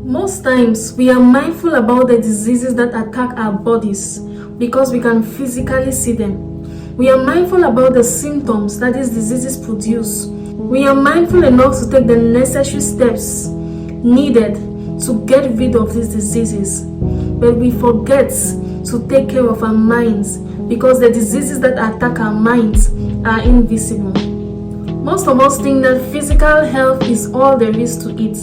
Most times, we are mindful about the diseases that attack our bodies because we can physically see them. We are mindful about the symptoms that these diseases produce. We are mindful enough to take the necessary steps needed to get rid of these diseases. But we forget to take care of our minds because the diseases that attack our minds are invisible. Most of us think that physical health is all there is to it.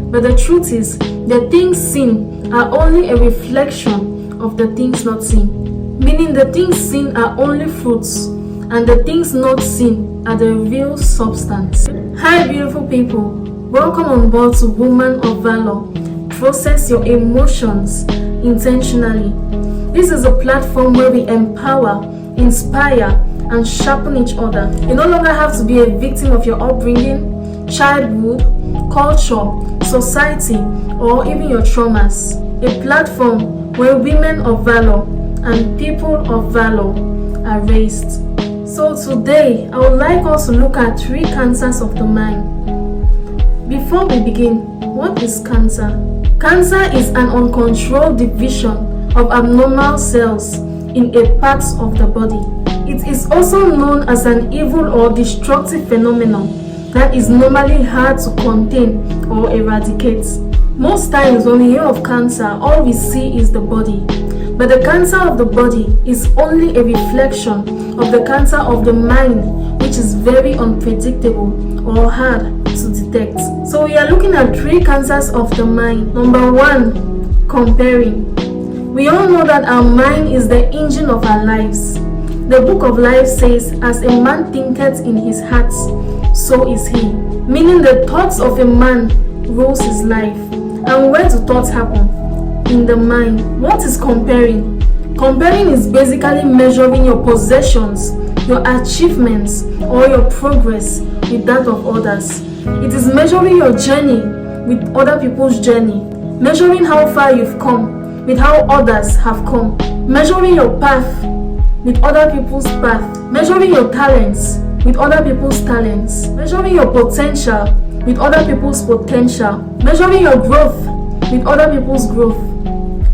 But the truth is, the things seen are only a reflection of the things not seen. Meaning the things seen are only fruits, and the things not seen are the real substance. Hi beautiful people, welcome on board to Woman of Valor. Process your emotions intentionally. This is a platform where we empower, inspire, and sharpen each other. You no longer have to be a victim of your upbringing, childhood, culture, society, or even your traumas. A platform where women of valor and people of valor are raised. So today, I would like us to look at 3 cancers of the mind. Before we begin, what is cancer? Cancer is an uncontrolled division of abnormal cells in a part of the body. It is also known as an evil or destructive phenomenon that is normally hard to contain or eradicate. Most times when we hear of cancer, all we see is the body. But the cancer of the body is only a reflection of the cancer of the mind, which is very unpredictable or hard to detect. So we are looking at 3 cancers of the mind. Number 1, comparing. We all know that our mind is the engine of our lives. The book of life says, as a man thinketh in his heart, so is he. Meaning the thoughts of a man rules his life. And where do thoughts happen? In the mind. What is comparing? Comparing is basically measuring your possessions, your achievements, or your progress with that of others. It is measuring your journey with other people's journey. Measuring how far you've come with how others have come. Measuring your path with other people's path. Measuring your talents with other people's talents. Measuring your potential with other people's potential. Measuring your growth with other people's growth.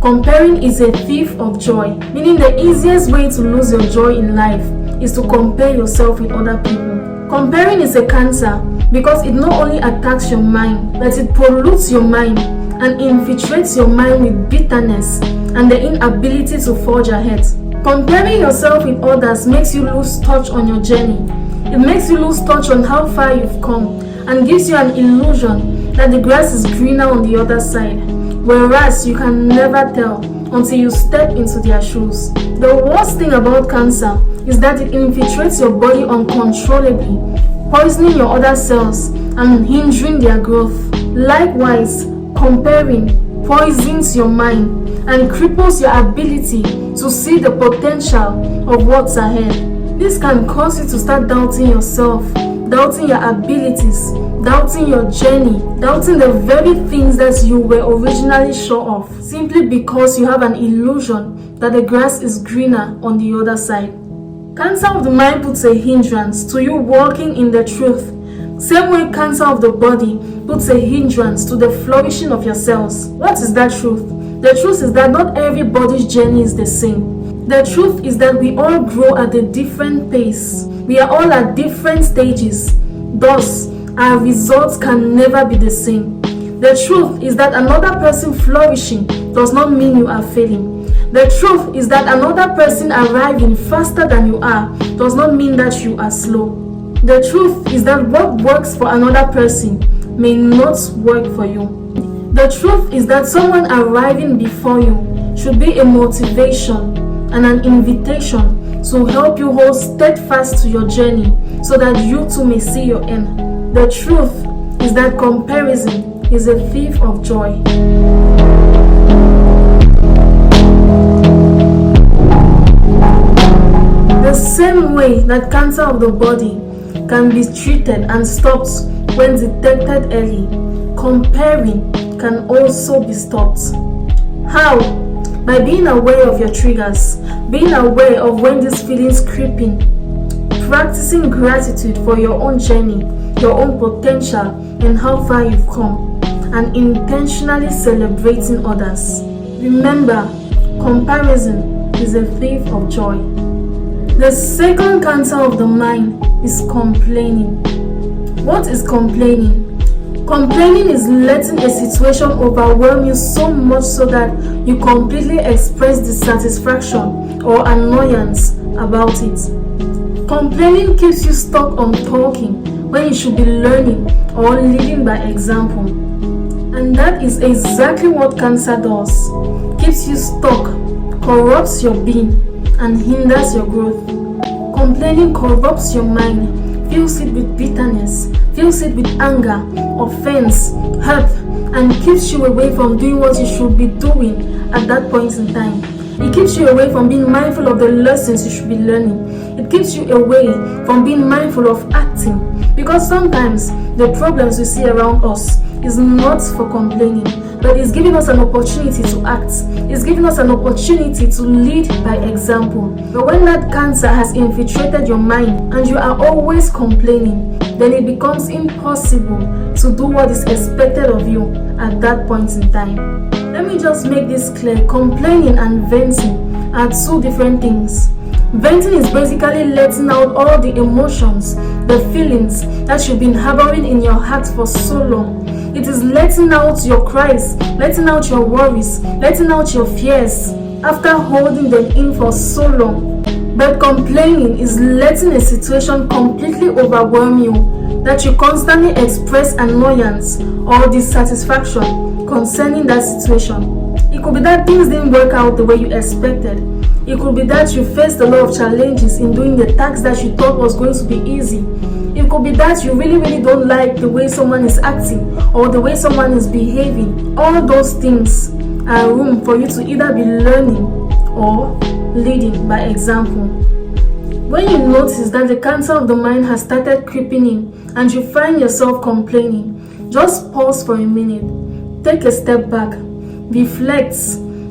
Comparing is a thief of joy, meaning the easiest way to lose your joy in life is to compare yourself with other people. Comparing is a cancer because it not only attacks your mind, but it pollutes your mind and infiltrates your mind with bitterness and the inability to forge ahead. Comparing yourself with others makes you lose touch on your journey. It makes you lose touch on how far you've come and gives you an illusion that the grass is greener on the other side, whereas you can never tell until you step into their shoes. The worst thing about cancer is that it infiltrates your body uncontrollably, poisoning your other cells and hindering their growth. Likewise, comparing poisons your mind and cripples your ability to see the potential of what's ahead. This can cause you to start doubting yourself, doubting your abilities, doubting your journey, doubting the very things that you were originally sure of, simply because you have an illusion that the grass is greener on the other side. Cancer of the mind puts a hindrance to you walking in the truth. Same way cancer of the body puts a hindrance to the flourishing of your cells. What is that truth? The truth is that not everybody's journey is the same. The truth is that we all grow at a different pace. We are all at different stages. Thus, our results can never be the same. The truth is that another person flourishing does not mean you are failing. The truth is that another person arriving faster than you are does not mean that you are slow. The truth is that what works for another person may not work for you. The truth is that someone arriving before you should be a motivation and an invitation to help you hold steadfast to your journey so that you too may see your end. The truth is that comparison is a thief of joy. The same way that cancer of the body can be treated and stopped when detected early, comparing can also be stopped. How? By being aware of your triggers, being aware of when these feelings creep in, practicing gratitude for your own journey, your own potential, and how far you've come, and intentionally celebrating others. Remember, comparison is a thief of joy. The second cancer of the mind is complaining. What is complaining? Complaining is letting a situation overwhelm you so much so that you completely express dissatisfaction or annoyance about it. Complaining keeps you stuck on talking when you should be learning or leading by example. And that is exactly what cancer does. Keeps you stuck, corrupts your being, and hinders your growth. Complaining corrupts your mind, fills it with bitterness, fills it with anger, offense, hurt, and keeps you away from doing what you should be doing at that point in time. It keeps you away from being mindful of the lessons you should be learning. It keeps you away from being mindful of acting. Because sometimes the problems we see around us is not for complaining, but it's giving us an opportunity to act. It's giving us an opportunity to lead by example. But when that cancer has infiltrated your mind and you are always complaining, then it becomes impossible to do what is expected of you at that point in time. Let me just make this clear. Complaining and venting are two different things. Venting is basically letting out all the emotions, the feelings that you've been harboring in your heart for so long. It is letting out your cries, letting out your worries, letting out your fears after holding them in for so long. But complaining is letting a situation completely overwhelm you, that you constantly express annoyance or dissatisfaction concerning that situation. It could be that things didn't work out the way you expected. It could be that you faced a lot of challenges in doing the task that you thought was going to be easy. It could be that you really don't like the way someone is acting or the way someone is behaving. All those things are room for you to either be learning or leading by example. When you notice that the cancer of the mind has started creeping in and you find yourself complaining, just pause for a minute, take a step back, reflect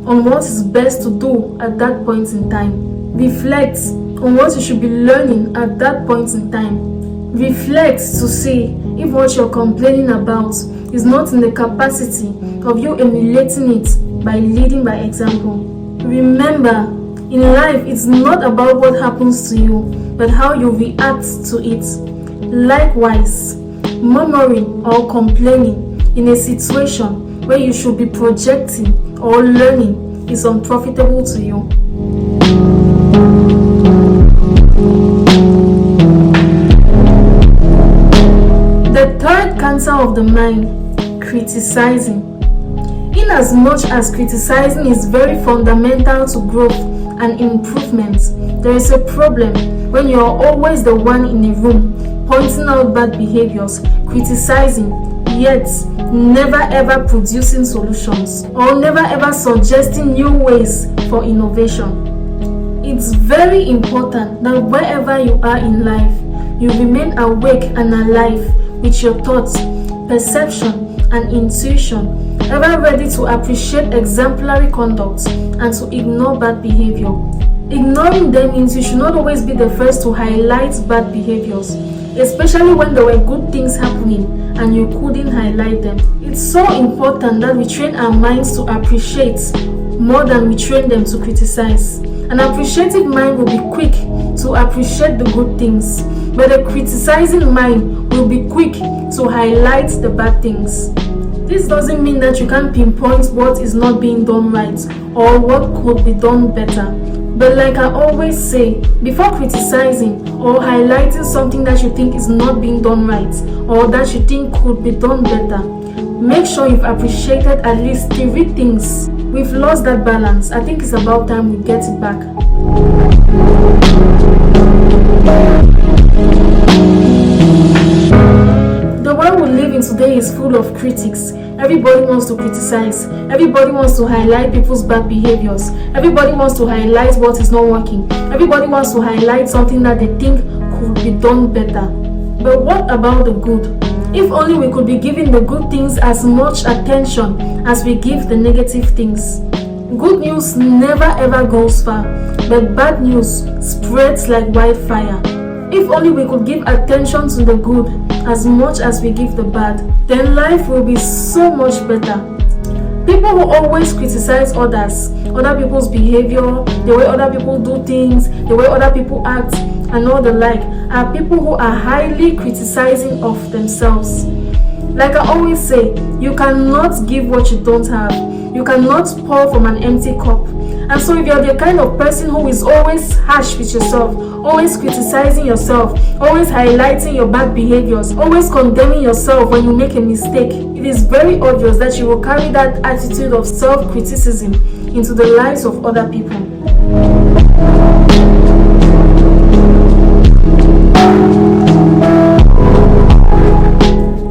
on what is best to do at that point in time. Reflect on what you should be learning at that point in time. Reflect to see if what you're complaining about is not in the capacity of you emulating it by leading by example. Remember, in life, it's not about what happens to you, but how you react to it. Likewise, murmuring or complaining in a situation where you should be projecting or learning is unprofitable to you. The third cancer of the mind, criticizing. In as much as criticizing is very fundamental to growth and improvement, there is a problem when you are always the one in a room pointing out bad behaviors, criticizing, yet never ever producing solutions or never ever suggesting new ways for innovation. It's very important that wherever you are in life, you remain awake and alive with your thoughts, perception, and intuition, ever ready to appreciate exemplary conduct and to ignore bad behavior. Ignoring them means you should not always be the first to highlight bad behaviors, especially when there were good things happening and you couldn't highlight them. It's so important that we train our minds to appreciate more than we train them to criticize. An appreciative mind will be quick to appreciate the good things, but a criticizing mind will be quick to highlight the bad things. This doesn't mean that you can't pinpoint what is not being done right or what could be done better. But like I always say, before criticizing or highlighting something that you think is not being done right or that you think could be done better, make sure you've appreciated at least 3 things. We've lost that balance. I think it's about time we get it back. The world we live in today is full of critics. Everybody wants to criticize. Everybody wants to highlight people's bad behaviors. Everybody wants to highlight what is not working. Everybody wants to highlight something that they think could be done better. But what about the good? If only we could be giving the good things as much attention as we give the negative things. Good news never ever goes far, but bad news spreads like wildfire. If only we could give attention to the good as much as we give the bad, then life will be so much better. People who always criticize others, other people's behavior, the way other people do things, the way other people act, and all the like, are people who are highly criticizing of themselves. Like I always say, you cannot give what you don't have. You cannot pour from an empty cup. And so if you're the kind of person who is always harsh with yourself, always criticizing yourself, always highlighting your bad behaviors, always condemning yourself when you make a mistake, it is very obvious that you will carry that attitude of self-criticism into the lives of other people.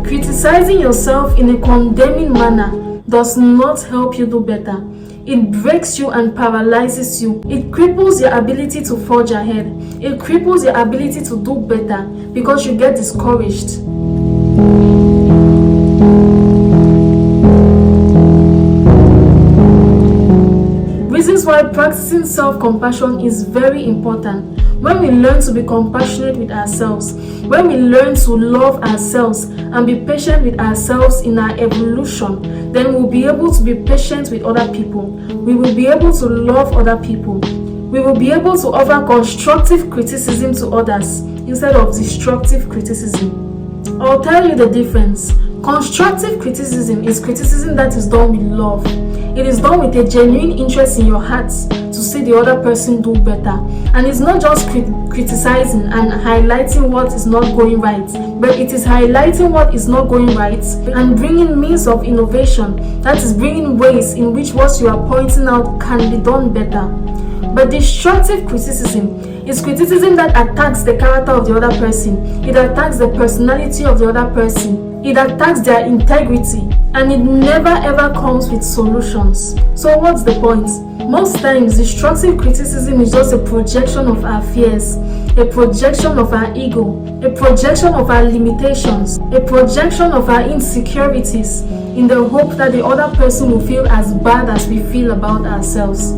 Criticizing yourself in a condemning manner does not help you do better. It breaks you and paralyzes you. It cripples your ability to forge ahead. It cripples your ability to do better because you get discouraged. Reasons why practicing self-compassion is very important. When we learn to be compassionate with ourselves, when we learn to love ourselves and be patient with ourselves in our evolution, then we'll be able to be patient with other people. We will be able to love other people. We will be able to offer constructive criticism to others instead of destructive criticism. I'll tell you the difference. Constructive criticism is criticism that is done with love. It is done with a genuine interest in your heart to see the other person do better. And it's not just criticizing and highlighting what is not going right, but it is highlighting what is not going right and bringing means of innovation, that is bringing ways in which what you are pointing out can be done better. But destructive criticism is criticism that attacks the character of the other person. It attacks the personality of the other person. It attacks their integrity, and it never ever comes with solutions. So what's the point? Most times, destructive criticism is just a projection of our fears, a projection of our ego, a projection of our limitations, a projection of our insecurities in the hope that the other person will feel as bad as we feel about ourselves.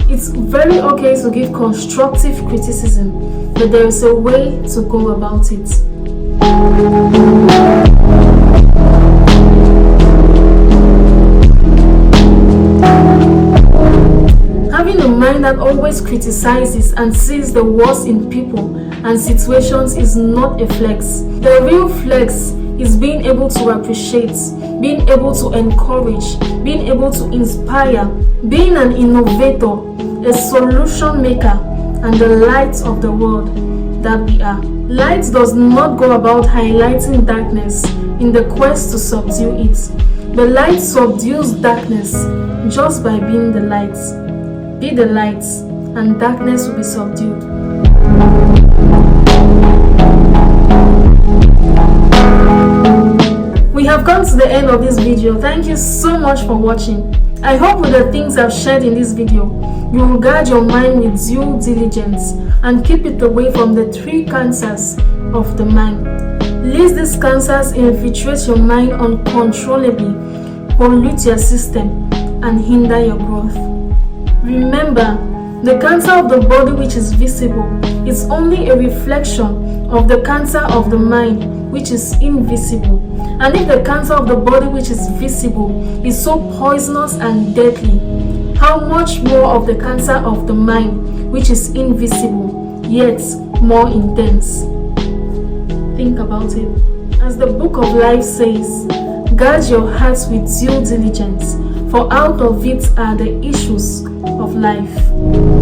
It's very okay to give constructive criticism, but there is a way to go about it. Having a mind that always criticizes and sees the worst in people and situations is not a flex. The real flex is being able to appreciate, being able to encourage, being able to inspire, being an innovator, a solution maker, and the light of the world that we are. Light does not go about highlighting darkness in the quest to subdue it. The light subdues darkness just by being the light. Be the light, and darkness will be subdued. We have come to the end of this video. Thank you so much for watching. I hope with the things I've shared in this video, you will guard your mind with due diligence and keep it away from the 3 cancers of the mind. Lest these cancers infiltrate your mind uncontrollably, pollute your system, and hinder your growth. Remember, the cancer of the body which is visible is only a reflection of the cancer of the mind which is invisible. And if the cancer of the body which is visible is so poisonous and deadly, how much more of the cancer of the mind which is invisible, yet more intense? Think about it. As the book of life says, guard your hearts with due diligence, for out of it are the issues of life.